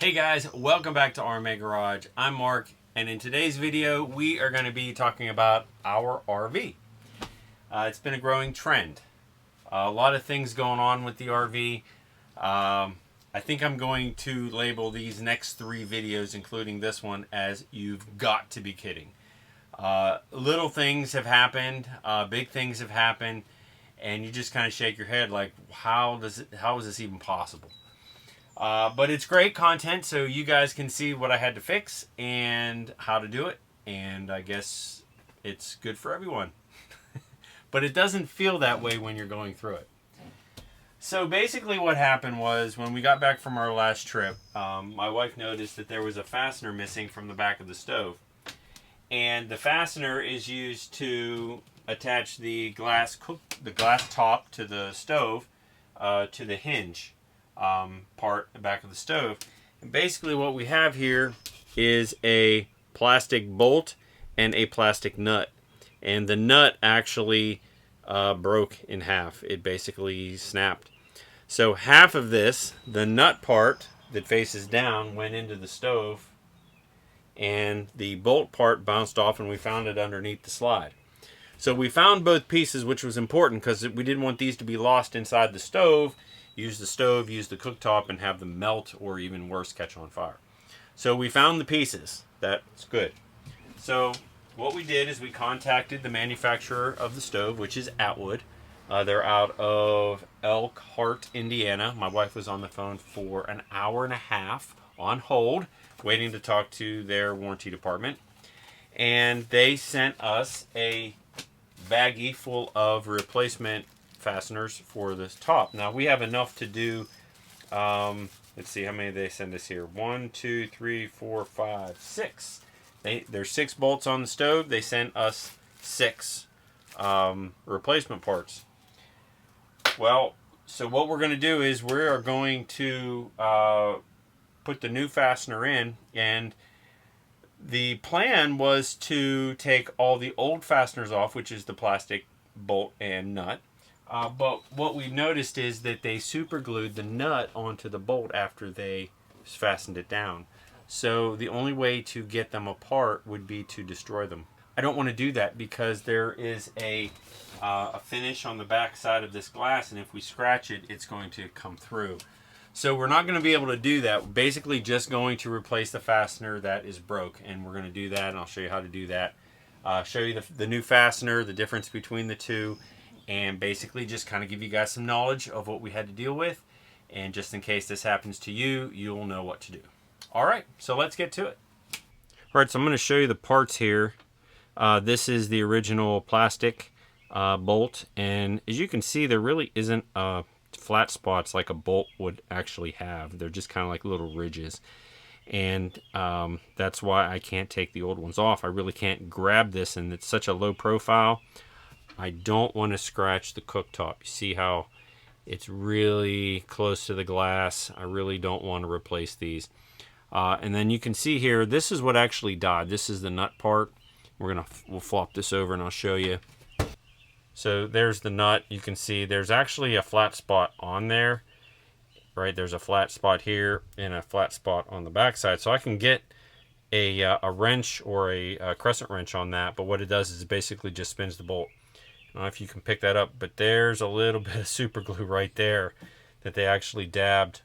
Hey guys, welcome back to RMA Garage. I'm Mark, and in today's video we are going to be talking about our RV. It's been a growing trend. A lot of things going on with the RV. I think I'm going to label these next 3 videos, including this one, as "You've Got to Be Kidding." Little things have happened, big things have happened, and you just kind of shake your head like, how is this even possible? But it's great content, so you guys can see what I had to fix and how to do it, and I guess it's good for everyone. But it doesn't feel that way when you're going through it. So basically what happened was, when we got back from our last trip, my wife noticed that there was a fastener missing from the back of the stove. And the fastener is used to attach the glass top to the stove, to the hinge part at the back of the stove. And basically what we have here is a plastic bolt and a plastic nut. And the nut actually broke in half. It basically snapped. So half of this, the nut part that faces down, went into the stove, and the bolt part bounced off, and we found it underneath the slide. So we found both pieces, which was important because we didn't want these to be lost inside the stove. Use the stove, use the cooktop, and have them melt, or even worse, catch on fire. So we found the pieces. That's good. So what we did is we contacted the manufacturer of the stove, which is Atwood. They're out of Elkhart, Indiana. My wife was on the phone for an hour and a half on hold, waiting to talk to their warranty department. And they sent us a baggie full of replacement fasteners for this top. Now we have enough to do, let's see how many they send us here. 1, 2, 3, 4, 5, 6. There's 6 bolts on the stove. They sent us 6 replacement parts. Well, so what we're going to do is we are going to put the new fastener in, and the plan was to take all the old fasteners off, which is the plastic bolt and nut. But what we've noticed is that they super glued the nut onto the bolt after they fastened it down. So the only way to get them apart would be to destroy them. I don't want to do that because there is a finish on the back side of this glass, and if we scratch it, it's going to come through. So we're not going to be able to do that. We're basically just going to replace the fastener that is broke, and we're going to do that, and I'll show you how to do that. Show you the new fastener, the difference between the two, and basically just kind of give you guys some knowledge of what we had to deal with, and just in case this happens to you, you'll know what to do. All right, so let's get to it. All right, so I'm going to show you the parts here. This is the original plastic bolt, and as you can see, there really isn't flat spots like a bolt would actually have. They're just kind of like little ridges, and that's why I can't take the old ones off. I really can't grab this, and it's such a low profile. I don't want to scratch the cooktop. You see how it's really close to the glass. I really don't want to replace these. And then you can see here, this is what actually died. This is the nut part. We'll flop this over and I'll show you. So there's the nut. You can see there's actually a flat spot on there, right? There's a flat spot here and a flat spot on the back side. So I can get a wrench or a crescent wrench on that, but what it does is it basically just spins the bolt. I don't know if you can pick that up, but there's a little bit of super glue right there that they actually dabbed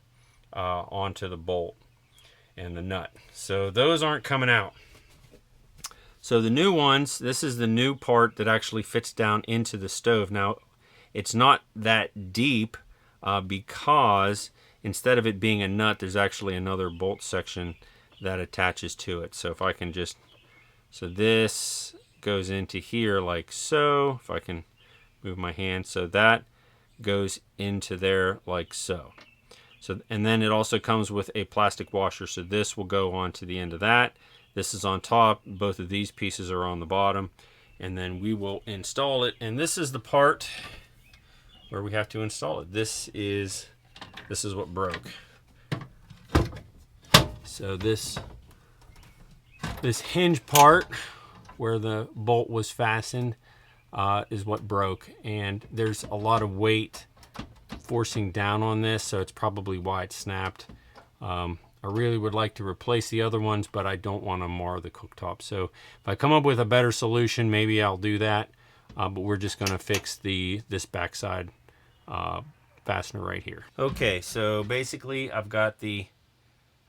onto the bolt and the nut. So those aren't coming out. So the new ones, this is the new part that actually fits down into the stove. Now, it's not that deep because instead of it being a nut, there's actually another bolt section that attaches to it. So if I can just, so this goes into here like so. If I can move my hand, so that goes into there like so. So, and then it also comes with a plastic washer. So this will go on to the end of that. This is on top. Both of these pieces are on the bottom. And then we will install it. And this is the part where we have to install it. This is what broke. So this hinge part where the bolt was fastened is what broke. And there's a lot of weight forcing down on this, so it's probably why it snapped. I really would like to replace the other ones, but I don't want to mar the cooktop. So if I come up with a better solution, maybe I'll do that. But we're just going to fix this backside fastener right here. Okay, so basically I've got the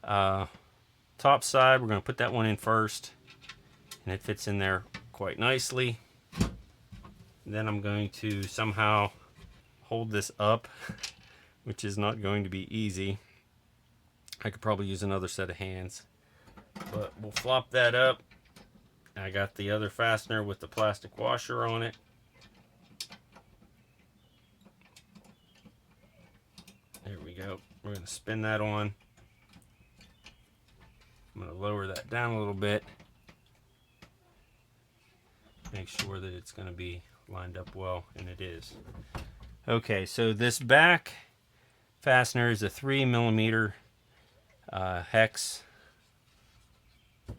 top side. We're going to put that one in first, and it fits in there quite nicely. Then I'm going to somehow hold this up, which is not going to be easy. I could probably use another set of hands, but we'll flop that up. I got the other fastener with the plastic washer on it. There we go. We're going to spin that on. I'm going to lower that down a little bit. Make sure that it's going to be lined up well, and it is. Okay, so this back fastener is a 3mm hex. So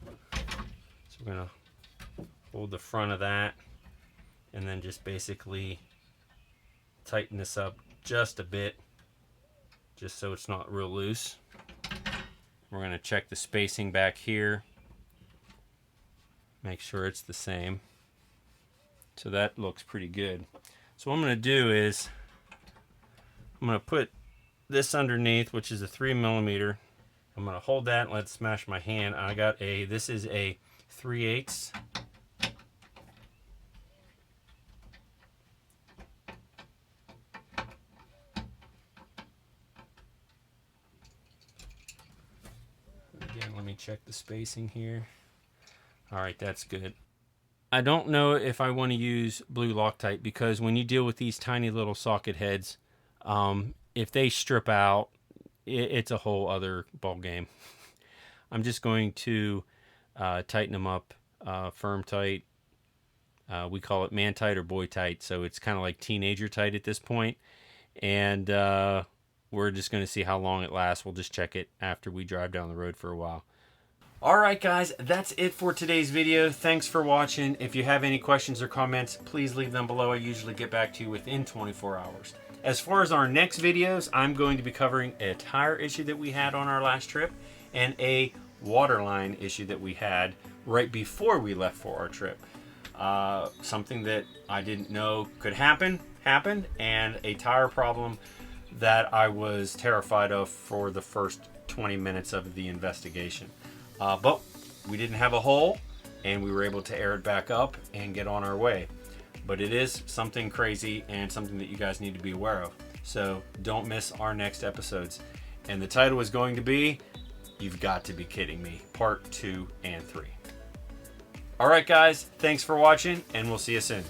we're going to hold the front of that and then just basically tighten this up just a bit, just so it's not real loose. We're going to check the spacing back here, make sure it's the same. So that looks pretty good. So what I'm going to do is I'm going to put this underneath, which is a 3mm. I'm going to hold that and let it smash my hand. I got this is a 3/8. Again, let me check the spacing here. All right, that's good. I don't know if I want to use blue Loctite, because when you deal with these tiny little socket heads, if they strip out, it's a whole other ball game. I'm just going to tighten them up firm tight. We call it man tight or boy tight, so it's kind of like teenager tight at this point. And we're just going to see how long it lasts. We'll just check it after we drive down the road for a while. Alright guys, that's it for today's video. Thanks for watching. If you have any questions or comments, please leave them below. I usually get back to you within 24 hours. As far as our next videos, I'm going to be covering a tire issue that we had on our last trip and a water line issue that we had right before we left for our trip. Something that I didn't know could happen, happened, and a tire problem that I was terrified of for the first 20 minutes of the investigation. But we didn't have a hole, and we were able to air it back up and get on our way. But it is something crazy and something that you guys need to be aware of. So don't miss our next episodes. And the title is going to be, You've Got to Be Kidding Me, Part 2 and 3. Alright guys, thanks for watching, and we'll see you soon.